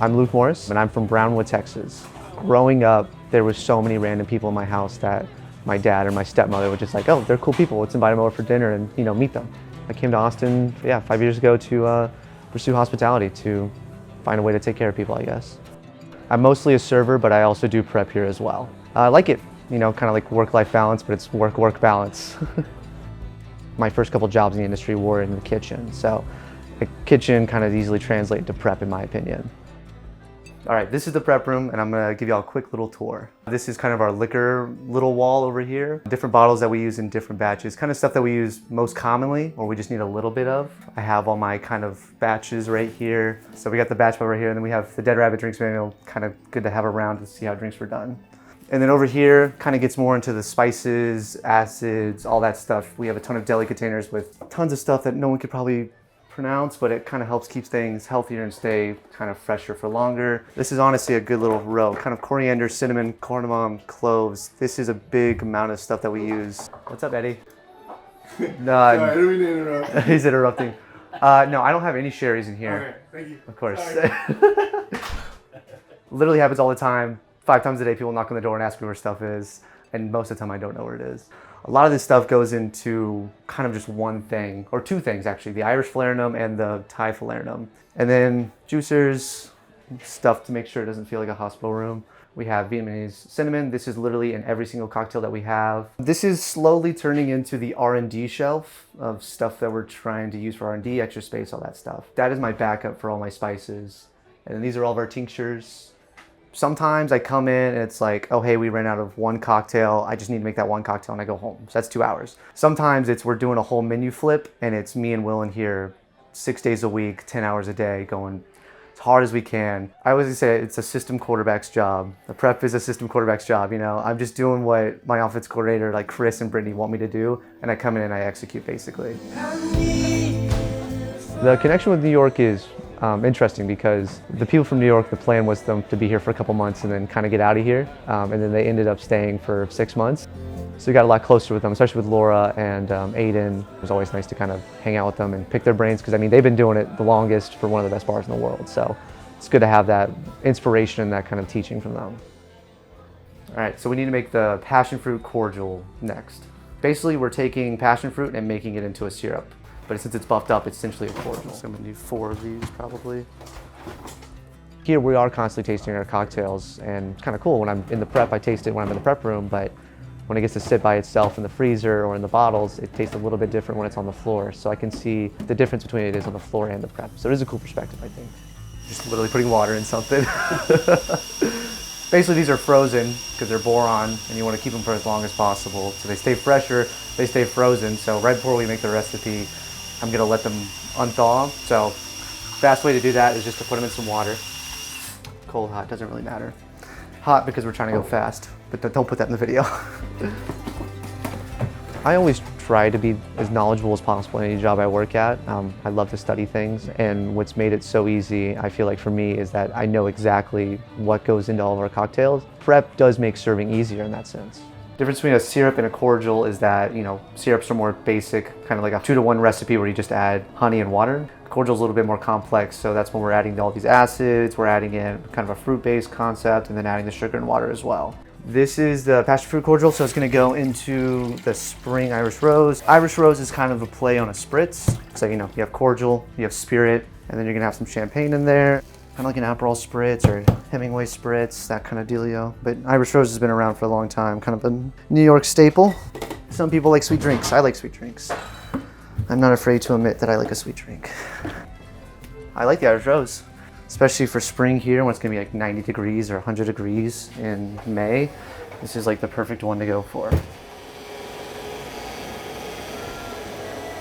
I'm Luke Morris, and I'm from Brownwood, Texas. Growing up, there was so many random people in my house that my dad or my stepmother were just like, oh, they're cool people, let's invite them over for dinner and, meet them. I came to Austin, 5 years ago to pursue hospitality, to find a way to take care of people, I guess. I'm mostly a server, but I also do prep here as well. I like it, kind of like work-life balance, but it's work-work balance. My first couple jobs in the industry were in the kitchen, so the kitchen kind of easily translates to prep in my opinion. All right, this is the prep room, and I'm gonna give y'all a quick little tour. This is kind of our liquor little wall over here. Different bottles that we use in different batches, kind of stuff that we use most commonly, or we just need a little bit of. I have all my kind of batches right here. So we got the batch over here, and then we have the Dead Rabbit drinks manual, kind of good to have around to see how drinks were done. And then over here, kind of gets more into the spices, acids, all that stuff. We have a ton of deli containers with tons of stuff that no one could probably pronounce, but it kind of helps keep things healthier and stay kind of fresher for longer. This is honestly a good little row, kind of coriander, cinnamon, cardamom, cloves. This is a big amount of stuff that we use. What's up, Eddie? No, Sorry, I didn't mean to interrupt. He's interrupting. No, I don't have any sherries in here. Okay, thank you. Of course. Literally happens all the time. 5 times a day, people knock on the door and ask me where stuff is, and most of the time I don't know where it is. A lot of this stuff goes into kind of just one thing, or 2 things actually, the Irish falernum and the Thai falernum. And then juicers, stuff to make sure it doesn't feel like a hospital room. We have Vietnamese cinnamon. This is literally in every single cocktail that we have. This is slowly turning into the R&D shelf of stuff that we're trying to use for R&D, extra space, all that stuff. That is my backup for all my spices. And then these are all of our tinctures. Sometimes I come in and it's like, oh, hey, we ran out of one cocktail. I just need to make that one cocktail and I go home. So that's 2 hours. Sometimes it's we're doing a whole menu flip and it's me and Will in here 6 days a week, 10 hours a day, going as hard as we can. I always say it's a system quarterback's job. The prep is a system quarterback's job, I'm just doing what my offense coordinator, like Chris and Brittany, want me to do, and I come in and I execute, basically. The connection with New York is interesting because the people from New York, the plan was them to be here for a couple months and then kind of get out of here. And then they ended up staying for 6 months. So we got a lot closer with them, especially with Laura and Aiden. It was always nice to kind of hang out with them and pick their brains because they've been doing it the longest for one of the best bars in the world. So it's good to have that inspiration and that kind of teaching from them. All right, so we need to make the passion fruit cordial next. Basically, we're taking passion fruit and making it into a syrup. But since it's buffed up, it's essentially a cordial. So I'm gonna do 4 of these probably. Here we are constantly tasting our cocktails, and it's kind of cool. When I'm in the prep, I taste it when I'm in the prep room, but when it gets to sit by itself in the freezer or in the bottles, it tastes a little bit different when it's on the floor. So I can see the difference between it is on the floor and the prep. So it is a cool perspective, I think. Just literally putting water in something. Basically, these are frozen because they're boron, and you want to keep them for as long as possible. So they stay fresher, they stay frozen. So right before we make the recipe, I'm gonna let them unthaw. So fast way to do that is just to put them in some water. Cold, hot, doesn't really matter. Hot because we're trying to go fast, but don't put that in the video. I always try to be as knowledgeable as possible in any job I work at. I love to study things, and what's made it so easy, I feel like for me, is that I know exactly what goes into all of our cocktails. Prep does make serving easier in that sense. The difference between a syrup and a cordial is that, syrups are more basic, kind of like a 2-to-1 recipe where you just add honey and water. Cordial's a little bit more complex, so that's when we're adding all these acids, we're adding in kind of a fruit-based concept, and then adding the sugar and water as well. This is the passion fruit cordial, so it's gonna go into the spring Irish rose. Irish rose is kind of a play on a spritz. So, you have cordial, you have spirit, and then you're gonna have some champagne in there. Kind of like an Aperol spritz or Hemingway spritz, that kind of dealio. But Irish Rose has been around for a long time, kind of a New York staple. Some people like sweet drinks. I like sweet drinks. I'm not afraid to admit that I like a sweet drink. I like the Irish Rose, especially for spring here when it's gonna be like 90 degrees or 100 degrees in May. This is like the perfect one to go for.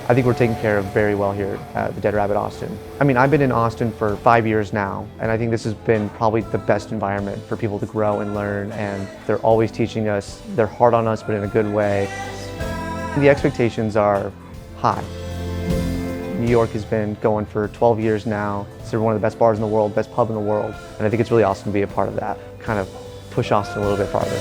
I think we're taken care of very well here at the Dead Rabbit Austin. I've been in Austin for 5 years now, and I think this has been probably the best environment for people to grow and learn, and they're always teaching us. They're hard on us, but in a good way. The expectations are high. New York has been going for 12 years now. It's one of the best bars in the world, best pub in the world, and I think it's really awesome to be a part of that. Kind of push Austin a little bit farther.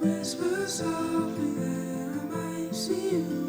Whisper softly that I might see you.